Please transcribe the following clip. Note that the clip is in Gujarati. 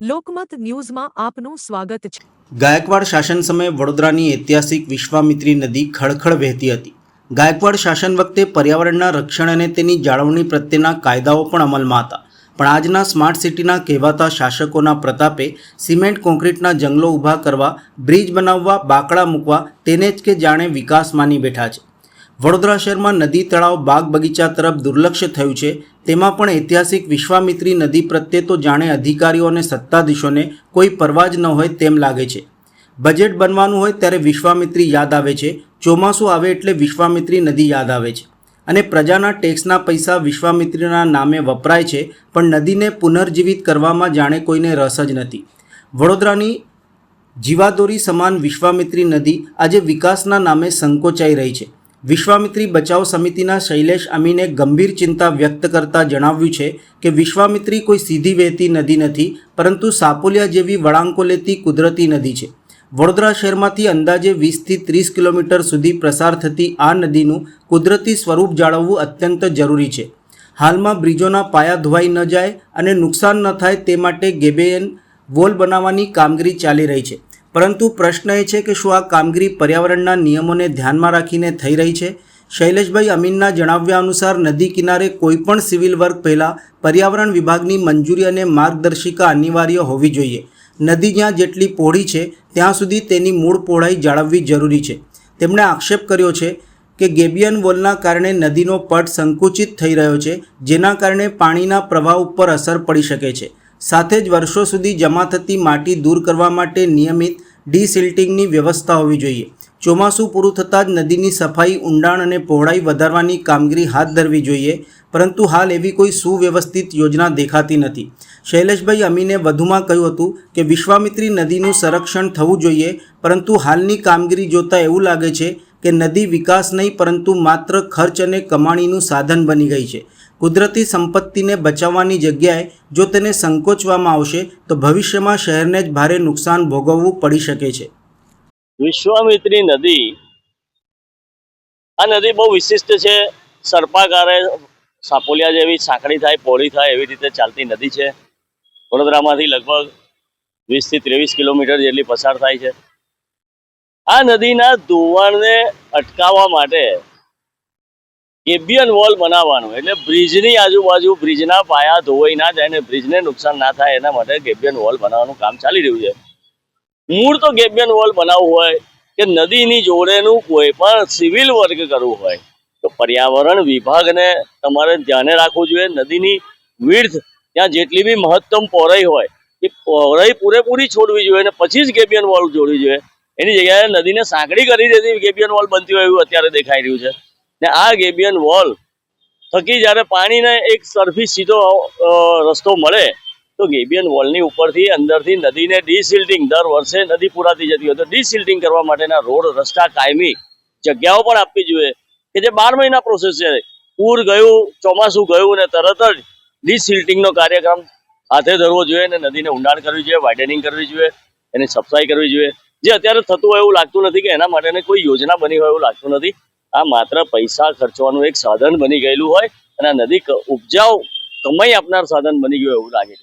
લોકમત ન્યૂઝમાં આપનું સ્વાગત છે। ગાયકવાડ શાસન સમયે વડોદરાની ઐતિહાસિક વિશ્વામિત્રી નદી ખળખળ વહેતી હતી। ગાયકવાડ શાસન વખતે પર્યાવરણના રક્ષણ અને તેની જાળવણી પ્રત્યેના કાયદાઓ પણ અમલમાં હતા, પણ આજના સ્માર્ટ સિટીના કહેવાતા શાસકોના પ્રતાપે સિમેન્ટ કોન્ક્રીટના જંગલો ઊભા કરવા, બ્રિજ બનાવવા, બાકડા મૂકવા, તેને જ કે જાણે વિકાસ માની બેઠા છે। વડોદરા શહેરમાં નદી, તળાવ, બાગ બગીચા તરફ દુર્લક્ષ થયું છે, તેમાં પણ ઐતિહાસિક વિશ્વામિત્રી નદી પ્રત્યે તો જાણે અધિકારીઓ અને સત્તાધીશોને કોઈ પરવા જ ન હોય તેમ લાગે છે। બજેટ બનવાનું હોય ત્યારે વિશ્વામિત્રી યાદ આવે છે, ચોમાસું આવે એટલે વિશ્વામિત્રી નદી યાદ આવે છે અને પ્રજાના ટેક્સના પૈસા વિશ્વામિત્રીના નામે વપરાય છે, પણ નદીને પુનર્જીવિત કરવામાં જાણે કોઈને રસ જ નથી। વડોદરાની જીવાદોરી સમાન વિશ્વામિત્રી નદી આજે વિકાસના નામે સંકોચાઈ રહી છે। વિશ્વામિત્રી બચાવ સમિતિના શૈલેષ અમીને ગંભીર ચિંતા વ્યક્ત કરતા જણાવ્યું છે કે વિશ્વામિત્રી કોઈ સીધી વહેતી નદી નથી, પરંતુ સાપોલિયા જેવી વળાંકો લેતી કુદરતી નદી છે। વડોદરા શહેરમાંથી અંદાજે 20થી 30 કિલોમીટર સુધી પ્રસાર થતી આ નદીનું કુદરતી સ્વરૂપ જાળવવું અત્યંત જરૂરી છે। હાલમાં બ્રિજોના પાયા ધોવાઈ ન જાય અને નુકસાન ન થાય તે માટે ગેબિયન વોલ બનાવવાની કામગીરી ચાલી રહી છે, પરંતુ પ્રશ્ન એ છે કે શું આ કામગીરી પર્યાવરણના નિયમોને ધ્યાનમાં રાખીને થઈ રહી છે? શૈલેષભાઈ અમીનના જણાવ્યા અનુસાર નદી કિનારે કોઈપણ સિવિલ વર્ક પહેલાં પર્યાવરણ વિભાગની મંજૂરી અને માર્ગદર્શિકા અનિવાર્ય હોવી જોઈએ। નદી જ્યાં જેટલી પહોળી છે ત્યાં સુધી તેની મૂળ પહોળાઈ જાળવવી જરૂરી છે। તેમણે આક્ષેપ કર્યો છે કે ગેબિયન વોલના કારણે નદીનો પટ સંકુચિત થઈ રહ્યો છે, જેના કારણે પાણીના પ્રવાહ ઉપર અસર પડી શકે છે। સાથે જ વર્ષો સુધી જમા થતી માટી દૂર કરવા માટે નિયમિત ડીસિલ્ટિંગની વ્યવસ્થા હોવી જોઈએ। ચોમાસું પૂરું થતાં જ નદીની સફાઈ, ઊંડાણ અને પહોળાઈ વધારવાની કામગીરી હાથ ધરવી જોઈએ, પરંતુ હાલ એવી કોઈ સુવ્યવસ્થિત યોજના દેખાતી નથી। શૈલેષભાઈ અમીને વધુમાં કહ્યું હતું કે વિશ્વામિત્રી નદીનું સંરક્ષણ થવું જોઈએ, પરંતુ હાલની કામગીરી જોતાં એવું લાગે છે કે નદી વિકાસ નહીં પરંતુ માત્ર ખર્ચ અને કમાણીનું સાધન બની ગઈ છે। કુદરતી સંપત્તિને બચાવવાની જગ્યાએ જો તેને સંકોચવામાં આવશે તો ભવિષ્યમાં શહેરને જ ભારે નુકસાન ભોગવવું પડી શકે છે। વિશ્વામિત્રી નદી, આ નદી બહુ વિશિષ્ટ છે। સર્પાકારે સાપોલિયા જેવી સાંકડી થાય, પહોળી થાય એવી રીતે ચાલતી નદી છે। વડોદરામાંથી લગભગ 20થી 23 કિલોમીટર જેટલી પસાર થાય છે। આ નદીના ધોવાણને અટકાવવા માટે ગેબિયન વોલ બનાવવાનું, એટલે બ્રિજની આજુબાજુ બ્રિજના પાયા ધોવાઈ ના જાય ને બ્રિજને નુકસાન ના થાય એના માટે ગેબિયન વોલ બનાવવાનું કામ ચાલી રહ્યું છે। મૂળ તો ગેબિયન વોલ બનાવવું હોય કે નદીની જોડેનું કોઈ પણ સિવિલ વર્ક કરવું હોય તો પર્યાવરણ વિભાગને તમારે ધ્યાને રાખવું જોઈએ। નદીની વિડ્થ ત્યાં જેટલી બી મહત્તમ પહોળાઈ હોય એ પહોળાઈ પૂરેપૂરી છોડવી જોઈએ અને પછી જ ગેબિયન વોલ જોડવી જોઈએ। એની જગ્યાએ નદીને સાંકડી કરી દેતી ગેબિયન વોલ બનતી હોય એવું અત્યારે દેખાઈ રહ્યું છે। ને આ ગેબિયન વોલ થકી જ્યારે પાણીને એક સરફી સીધો રસ્તો મળે તો ગેબિયન વોલની ઉપરથી અંદરથી નદીને ડીસિલ્ટિંગ, દર વર્ષે નદી પુરાતી જતી હોય તો ડીસિલ્ટિંગ કરવા માટેના રોડ, રસ્તા, કાયમી જગ્યાઓ પણ આપવી જોઈએ કે જે 12 મહિના પ્રોસેસ છે। પૂર ગયું, ચોમાસું ગયું ને તરત જ ડીસિલ્ટિંગનો કાર્યક્રમ હાથે ધરવો જોઈએ અને નદીને ઊંડાણ કરવી જોઈએ, વાઇડનિંગ કરવી જોઈએ, એની સફાઈ કરવી જોઈએ, જે અત્યારે થતું હોય એવું લાગતું નથી કે એના માટેની કોઈ યોજના બની હોય એવું લાગતું નથી। આ માત્ર પૈસા ખર્ચવાનું એક સાધન બની ગયેલું હોય અને આ નદી ઉપજાઉ કમાઈ આપનાર સાધન બની ગયું એવું લાગે છે।